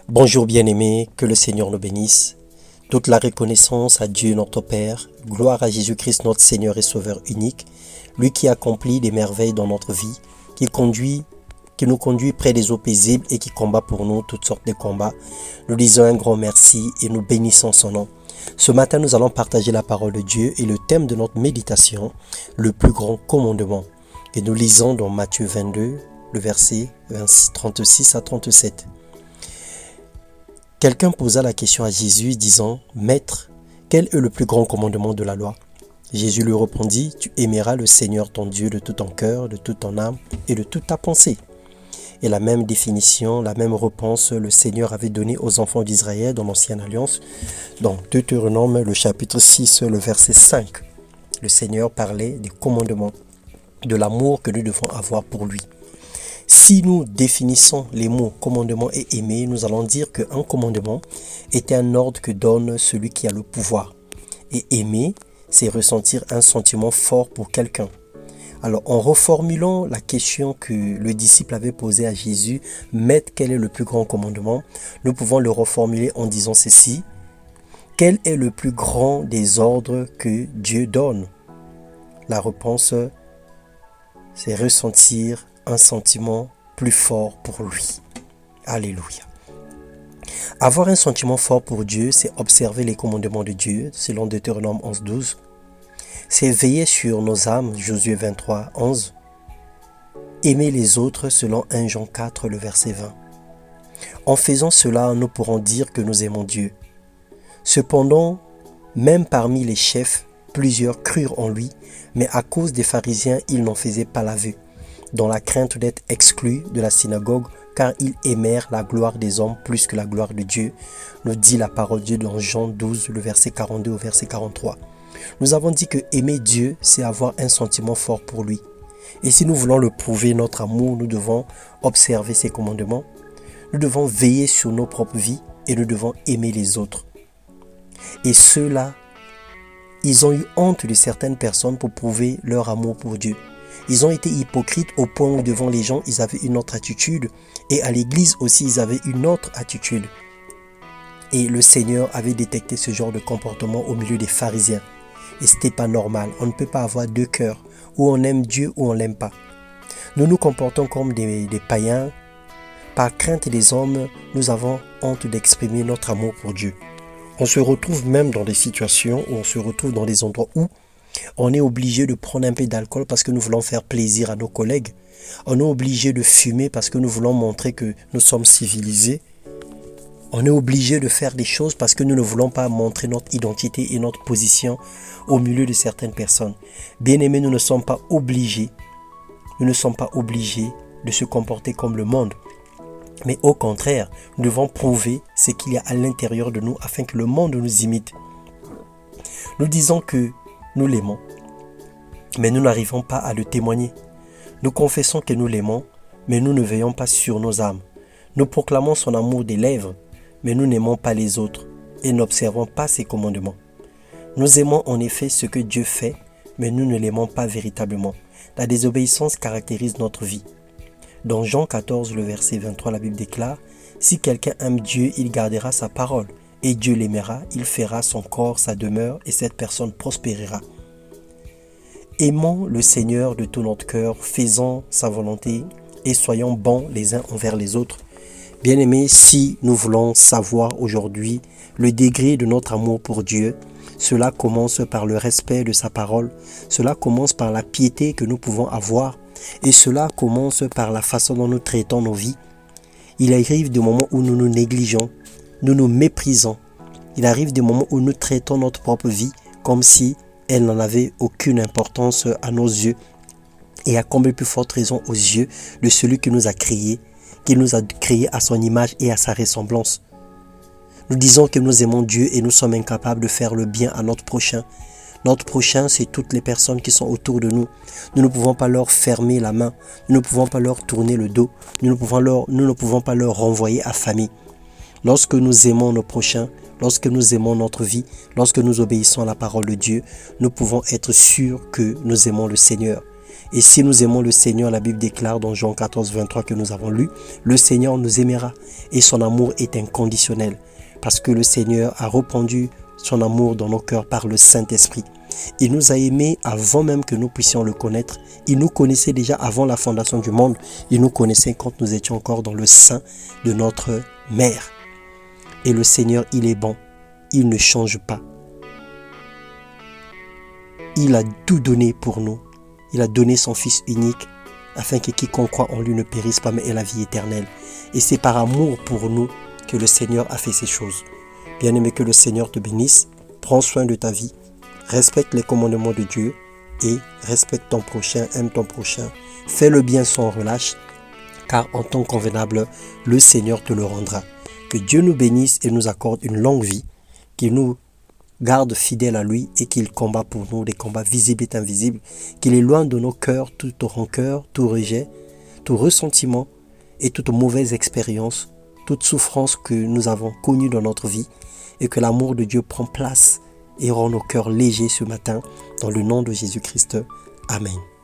Bonjour bien-aimés, que le Seigneur nous bénisse. Toute la reconnaissance à Dieu notre Père, gloire à Jésus-Christ notre Seigneur et Sauveur unique, lui qui accomplit des merveilles dans notre vie, qui nous conduit près des eaux paisibles et qui combat pour nous toutes sortes de combats. Nous disons un grand merci et nous bénissons son nom. Ce matin, nous allons partager la parole de Dieu et le thème de notre méditation, le plus grand commandement. Et nous lisons dans Matthieu 22, le verset 36 à 37. Quelqu'un posa la question à Jésus disant « Maître, quel est le plus grand commandement de la loi ?» Jésus lui répondit « Tu aimeras le Seigneur ton Dieu de tout ton cœur, de toute ton âme et de toute ta pensée. » Et la même définition, la même réponse, le Seigneur avait donnée aux enfants d'Israël dans l'Ancienne Alliance, dans Deutéronome, le chapitre 6, le verset 5. Le Seigneur parlait des commandements, de l'amour que nous devons avoir pour lui. Si nous définissons les mots commandement et aimer, nous allons dire qu'un commandement est un ordre que donne celui qui a le pouvoir. Et aimer, c'est ressentir un sentiment fort pour quelqu'un. Alors, en reformulant la question que le disciple avait posée à Jésus, « Maître, quel est le plus grand commandement ?» Nous pouvons le reformuler en disant ceci, « Quel est le plus grand des ordres que Dieu donne ?» La réponse, c'est ressentir un sentiment plus fort pour lui. Alléluia. Avoir un sentiment fort pour Dieu, c'est observer les commandements de Dieu, selon Deutéronome 11.12. C'est veiller sur nos âmes, Josué 23.11. Aimer les autres, selon 1 Jean 4, le verset 20. En faisant cela, nous pourrons dire que nous aimons Dieu. Cependant, même parmi les chefs, plusieurs crurent en lui, mais à cause des pharisiens, ils n'en faisaient pas l'aveu, dans la crainte d'être exclus de la synagogue, car ils aimèrent la gloire des hommes plus que la gloire de Dieu, nous dit la parole de Dieu dans Jean 12, le verset 42 au verset 43. Nous avons dit que aimer Dieu, c'est avoir un sentiment fort pour lui. Et si nous voulons le prouver, notre amour, nous devons observer ses commandements, nous devons veiller sur nos propres vies et nous devons aimer les autres. Et ceux-là, ils ont eu honte de certaines personnes pour prouver leur amour pour Dieu. Ils ont été hypocrites au point où devant les gens, ils avaient une autre attitude. Et à l'église aussi, ils avaient une autre attitude. Et le Seigneur avait détecté ce genre de comportement au milieu des pharisiens. Et ce n'était pas normal. On ne peut pas avoir deux cœurs. Ou on aime Dieu ou on ne l'aime pas. Nous nous comportons comme des païens. Par crainte des hommes, nous avons honte d'exprimer notre amour pour Dieu. On se retrouve même dans des situations où on se retrouve dans des endroits où on est obligé de prendre un peu d'alcool parce que nous voulons faire plaisir à nos collègues. On est obligé de fumer parce que nous voulons montrer que nous sommes civilisés. On est obligé de faire des choses parce que nous ne voulons pas montrer notre identité et notre position au milieu de certaines personnes. Bien-aimés, nous ne sommes pas obligés. Nous ne sommes pas obligés de se comporter comme le monde. Mais au contraire, nous devons prouver ce qu'il y a à l'intérieur de nous afin que le monde nous imite. Nous disons que nous l'aimons, mais nous n'arrivons pas à le témoigner. Nous confessons que nous l'aimons, mais nous ne veillons pas sur nos âmes. Nous proclamons son amour des lèvres, mais nous n'aimons pas les autres et n'observons pas ses commandements. Nous aimons en effet ce que Dieu fait, mais nous ne l'aimons pas véritablement. La désobéissance caractérise notre vie. Dans Jean 14, le verset 23, la Bible déclare « Si quelqu'un aime Dieu, il gardera sa parole. Et Dieu l'aimera, il fera son corps sa demeure et cette personne prospérera. » Aimons le Seigneur de tout notre cœur, faisons sa volonté et soyons bons les uns envers les autres. Bien-aimés, si nous voulons savoir aujourd'hui le degré de notre amour pour Dieu, cela commence par le respect de sa parole, cela commence par la piété que nous pouvons avoir et cela commence par la façon dont nous traitons nos vies. Il arrive des moments où nous nous négligeons, nous nous méprisons. Il arrive des moments où nous traitons notre propre vie comme si elle n'en avait aucune importance à nos yeux et à combien plus forte raison aux yeux de celui qui nous a créés à son image et à sa ressemblance. Nous disons que nous aimons Dieu et nous sommes incapables de faire le bien à notre prochain. Notre prochain, c'est toutes les personnes qui sont autour de nous. Nous ne pouvons pas leur fermer la main, nous ne pouvons pas leur tourner le dos, nous ne pouvons pas leur renvoyer à famille. Lorsque nous aimons nos prochains, lorsque nous aimons notre vie, lorsque nous obéissons à la parole de Dieu, nous pouvons être sûrs que nous aimons le Seigneur. Et si nous aimons le Seigneur, la Bible déclare dans Jean 14, 23 que nous avons lu, le Seigneur nous aimera et son amour est inconditionnel parce que le Seigneur a répandu son amour dans nos cœurs par le Saint-Esprit. Il nous a aimés avant même que nous puissions le connaître. Il nous connaissait déjà avant la fondation du monde. Il nous connaissait quand nous étions encore dans le sein de notre mère. Et le Seigneur, il est bon. Il ne change pas. Il a tout donné pour nous. Il a donné son Fils unique afin que quiconque croit en lui ne périsse pas mais ait la vie éternelle. Et c'est par amour pour nous que le Seigneur a fait ces choses. Bien-aimé, que le Seigneur te bénisse. Prends soin de ta vie. Respecte les commandements de Dieu et respecte ton prochain, aime ton prochain. Fais le bien sans relâche, car en temps convenable, le Seigneur te le rendra. Que Dieu nous bénisse et nous accorde une longue vie, qu'il nous garde fidèles à lui et qu'il combat pour nous des combats visibles et invisibles, qu'il éloigne de nos cœurs toute rancœur, tout rejet, tout ressentiment et toute mauvaise expérience, toute souffrance que nous avons connue dans notre vie et que l'amour de Dieu prend place et rend nos cœurs légers ce matin, dans le nom de Jésus-Christ. Amen.